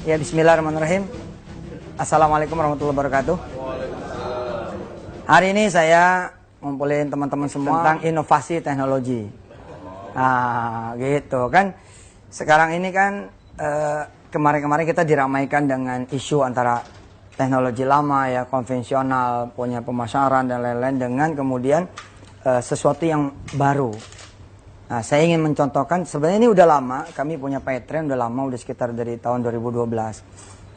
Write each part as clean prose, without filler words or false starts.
Ya, bismillahirrahmanirrahim. Assalamualaikum warahmatullahi wabarakatuh. Hari ini saya ngumpulin teman-teman semua tentang inovasi teknologi. Nah, gitu kan. Sekarang ini kan kemarin-kemarin kita diramaikan dengan isu antara teknologi lama ya, konvensional, punya pemasaran dan lain-lain dengan kemudian sesuatu yang baru. Nah, saya ingin mencontohkan, sebenarnya ini udah lama, kami punya Paytrend udah lama, udah sekitar dari tahun 2012.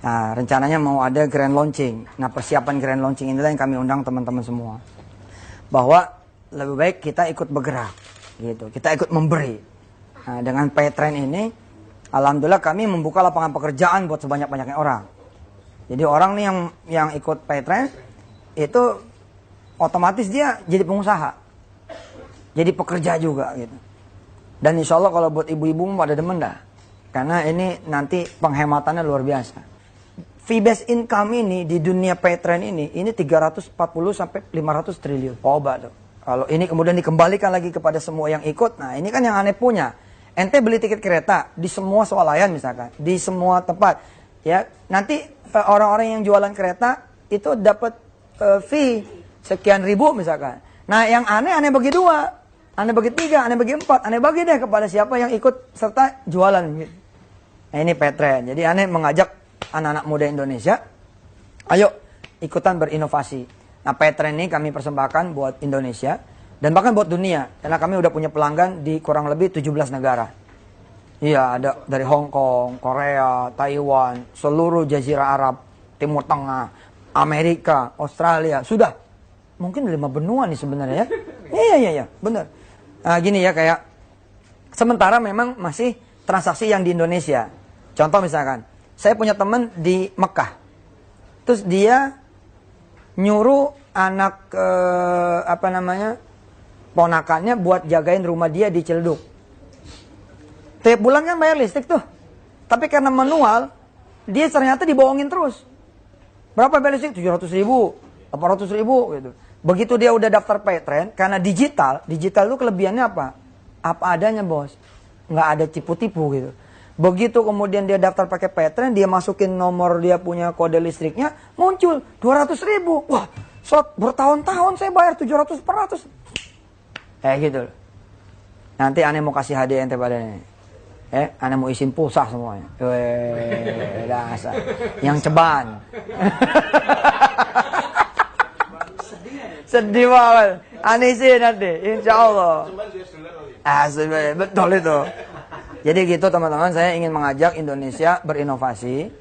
Nah, rencananya mau ada grand launching. Nah, persiapan grand launching inilah yang kami undang teman-teman semua. Bahwa lebih baik kita ikut bergerak, gitu. Kita ikut memberi. Nah, dengan Paytrend ini, alhamdulillah kami membuka lapangan pekerjaan buat sebanyak-banyaknya orang. Jadi orang nih yang ikut Paytrend, itu otomatis dia jadi pengusaha. Jadi pekerja juga, gitu. Dan insya Allah kalau buat ibu-ibu pada demen dah. Karena ini nanti penghematannya luar biasa. Fee based income ini di dunia Paytrend ini 340 sampai 500 triliun. Coba tuh. Kalau ini kemudian dikembalikan lagi kepada semua yang ikut. Nah, ini kan yang aneh punya. Ente beli tiket kereta di semua swalayan misalkan, di semua tempat. Ya, nanti orang-orang yang jualan kereta itu dapat fee sekian ribu misalkan. Nah, yang aneh bagi dua. Aneh bagi 3, aneh bagi 4, aneh bagi deh kepada siapa yang ikut serta jualan. Nah, ini Paytrend. Jadi aneh mengajak anak-anak muda Indonesia, ayo ikutan berinovasi. Nah, Paytrend ini kami persembahkan buat Indonesia dan bahkan buat dunia. Karena kami udah punya pelanggan di kurang lebih 17 negara. Iya, ada dari Hong Kong, Korea, Taiwan, seluruh Jazirah Arab, Timur Tengah, Amerika, Australia. Sudah, mungkin 5 benua nih sebenarnya ya. Iya, benar. Nah, gini ya, kayak sementara memang masih transaksi yang di Indonesia. Contoh misalkan, saya punya teman di Mekah. Terus dia nyuruh anak ponakannya buat jagain rumah dia di Ciledug. Tiap bulan kan bayar listrik tuh. Tapi karena manual, dia ternyata dibohongin terus. Berapa bayar listrik? 700.000, 800.000 gitu. Begitu dia udah daftar Paytrend, karena digital itu kelebihannya apa? Apa adanya, bos. Nggak ada tipu-tipu gitu. Begitu kemudian dia daftar pakai Paytrend, dia masukin nomor dia punya kode listriknya, muncul 200.000. Wah, bertahun-tahun saya bayar 700, 400. Gitu. Nanti aneh mau kasih hadiah ente pada ini. Aneh mau isin pulsa semuanya. Dasar. Yang ceban. Sedih banget. Aneh sih nanti, insya Allah. Betul itu. Jadi gitu teman-teman, saya ingin mengajak Indonesia berinovasi.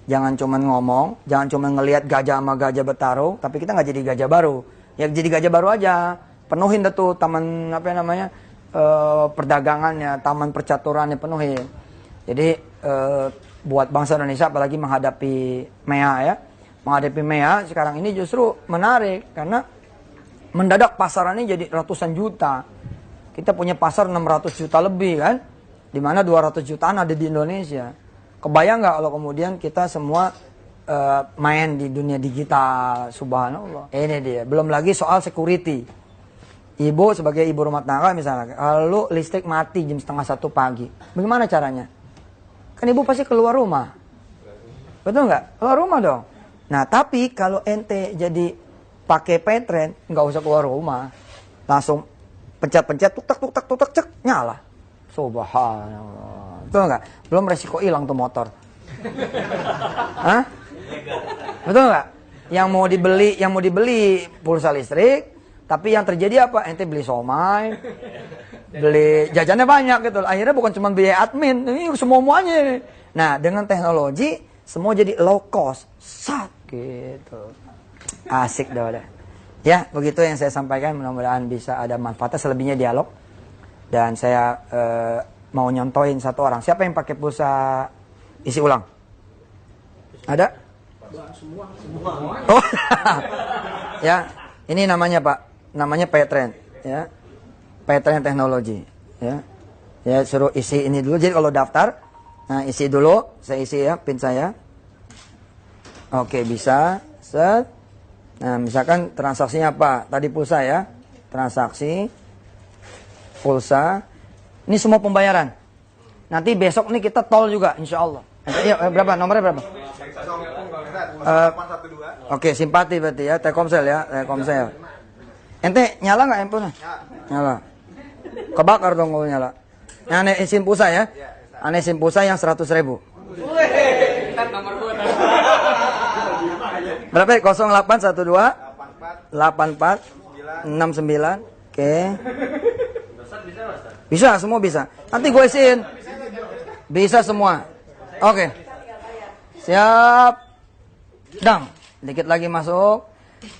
Jangan cuma ngomong, jangan cuma ngelihat gajah sama gajah bertarung, tapi kita nggak jadi gajah baru. Ya jadi gajah baru aja. Penuhin deh tuh taman perdagangannya, taman percaturannya penuhin. Jadi buat bangsa Indonesia apalagi menghadapi MEA ya. Menghadapi MEA sekarang ini justru menarik karena mendadak pasarannya jadi ratusan juta. Kita punya pasar 600 juta lebih kan. Dimana 200 jutaan ada di Indonesia. Kebayang nggak kalau kemudian kita semua main di dunia digital. Subhanallah. Ini dia. Belum lagi soal security. Ibu sebagai ibu rumah tangga misalnya. Lalu listrik mati jam 12:30 pagi. Bagaimana caranya? Kan ibu pasti keluar rumah. Betul nggak? Keluar rumah dong. Nah tapi kalau ente jadi pakai Paytrend, nggak usah keluar rumah, langsung pencet-pencet, tuk-tak, cek, nyala. Subhanallah. Betul nggak? Belum resiko hilang tuh motor. Hah? Betul nggak? Yang mau dibeli pulsa listrik, tapi yang terjadi apa? Ente beli somai, beli jajannya banyak gitu. Akhirnya bukan cuma biaya admin, ini semuanya. Nah, dengan teknologi semua jadi low cost, gitu. Asik dah. Ya, begitu yang saya sampaikan. Mudah-mudahan bisa ada manfaatnya. Selebihnya dialog. Dan saya mau nyontohin satu orang. Siapa yang pakai pulsa isi ulang? Ada? Semua. Oh, ya. Ini namanya Pak. Namanya Paytrend. Ya, Paytrend teknologi. Ya, suruh isi ini dulu. Jadi kalau daftar, nah isi dulu. Saya isi ya, pin saya. Oke, bisa. Set. Nah, misalkan transaksinya apa? Tadi pulsa ya. Transaksi pulsa. Ini semua pembayaran. Nanti besok nih kita tol juga insya Allah. Iya, berapa? Nomornya berapa? Oke, simpati berarti ya, Telkomsel ya, Telkomsel. Ente nyala nggak handphone? Nyala. Kebakar dong kalau nyala. Yang aneh SIM pulsa ya? Aneh SIM pulsa yang 100.000. Berapa? 0812 84 69. Oke. Bisa, semua bisa. Nanti gue isiin. Bisa semua. Oke. Siap. Dang. Dikit lagi masuk.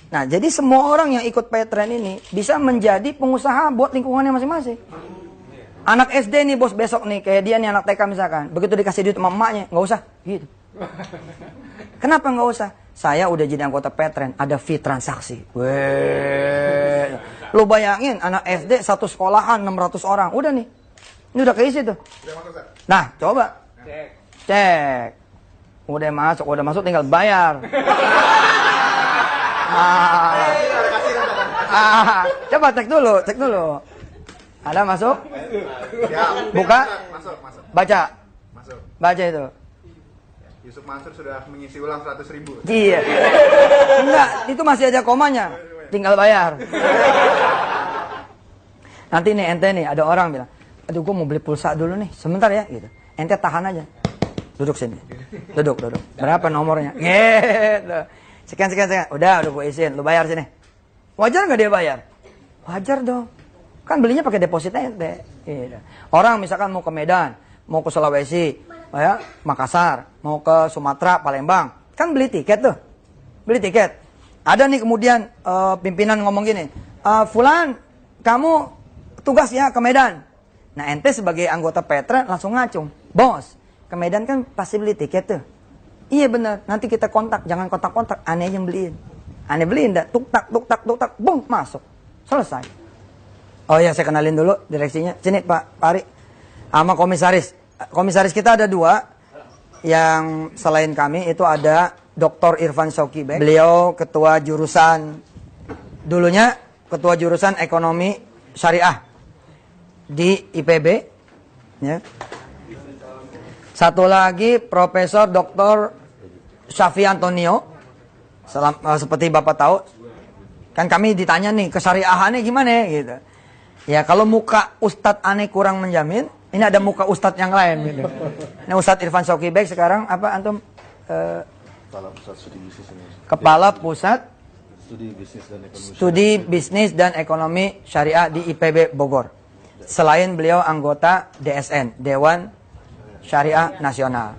Nah, jadi semua orang yang ikut Petren ini bisa menjadi pengusaha buat lingkungannya masing-masing. Anak SD nih bos besok nih, kayak dia nih anak TK misalkan. Begitu dikasih duit sama emaknya, nggak usah. Gitu. Kenapa nggak usah? Saya udah jadi anggota Petren, ada fee transaksi. Weh. Lu bayangin, anak SD satu sekolahan 600 orang. Udah nih. Ini udah keisi tuh. Nah, coba. Cek. Udah masuk tinggal bayar. Coba cek dulu. Ada masuk? Buka? Masuk. Baca itu. Yusuf Mansur sudah mengisi ulang 100.000. Iya. Enggak, itu masih ada komanya. Tinggal bayar. Nanti nih ente nih ada orang bilang, aduh gue mau beli pulsa dulu nih, sebentar ya gitu. Ente tahan aja. Duduk sini. Duduk. Berapa nomornya? Gitu. Sekian. Udah gue isiin, lu bayar sini. Wajar nggak dia bayar? Wajar dong. Kan belinya pakai depositnya ente. Gitu. Orang misalkan mau ke Medan, mau ke Sulawesi, ya, Makassar, mau ke Sumatera, Palembang, kan beli tiket tuh. Beli tiket. Ada nih kemudian pimpinan ngomong gini, Fulan, kamu tugas ya ke Medan. Nah ente sebagai anggota Petren langsung ngacung. Bos, ke Medan kan pasti beli tiket tuh. Iya bener, nanti kita kontak, jangan kontak-kontak, aneh yang beliin. Aneh beliin dah, tuk tak, bung, masuk. Selesai. Oh ya, saya kenalin dulu direksinya. Sini Pak Ari, sama komisaris. Komisaris kita ada 2. Yang selain kami itu ada Dr. Irfan Syokibek. Beliau ketua jurusan, dulunya ketua jurusan ekonomi syariah di IPB. Ya. Satu lagi Profesor Dr. Syafi Antonio. Seperti Bapak tahu, kan kami ditanya nih kesyariahannya gimana gitu. Ya kalau muka Ustadz aneh kurang menjamin, ini ada muka Ustadz yang lain gitu. Ini Ustadz Irfan Syokibek sekarang apa antum? Kepala Pusat Studi Bisnis dan Ekonomi Syariah di IPB Bogor. Selain beliau anggota DSN, Dewan Syariah Nasional.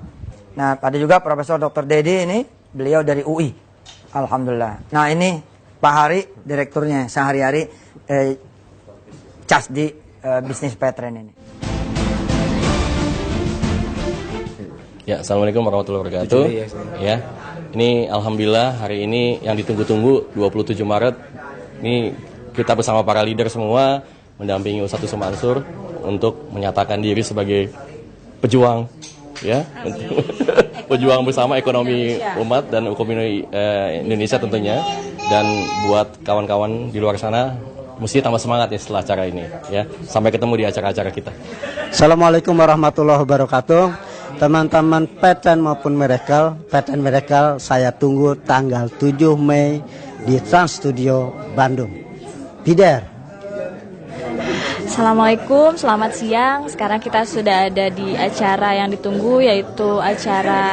Nah, ada juga Profesor Dr. Dedi ini, beliau dari UI. Alhamdulillah. Nah, ini Pak Hari, direkturnya sehari-hari cas di bisnis Petren ini. Ya, assalamualaikum warahmatullahi wabarakatuh. Ya, ini alhamdulillah hari ini yang ditunggu-tunggu 27 Maret. Ini kita bersama para leader semua mendampingi Ustadz Yusuf Mansur untuk menyatakan diri sebagai pejuang, ya, pejuang bersama ekonomi umat dan ekonomi Indonesia tentunya. Dan buat kawan-kawan di luar sana, mesti tambah semangat ya setelah acara ini, ya. Sampai ketemu di acara-acara kita. Assalamualaikum warahmatullahi wabarakatuh. Teman-teman Petren maupun Petren Miracle, saya tunggu tanggal 7 Mei di Trans Studio Bandung. Bider. Assalamualaikum, selamat siang. Sekarang kita sudah ada di acara yang ditunggu, yaitu acara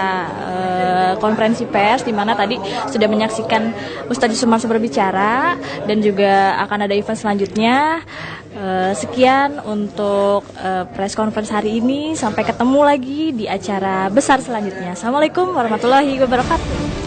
konferensi pers, di mana tadi sudah menyaksikan Ustadz Yusuf Mansur berbicara, dan juga akan ada event selanjutnya. Sekian untuk press conference hari ini. Sampai ketemu lagi di acara besar selanjutnya. Assalamualaikum warahmatullahi wabarakatuh.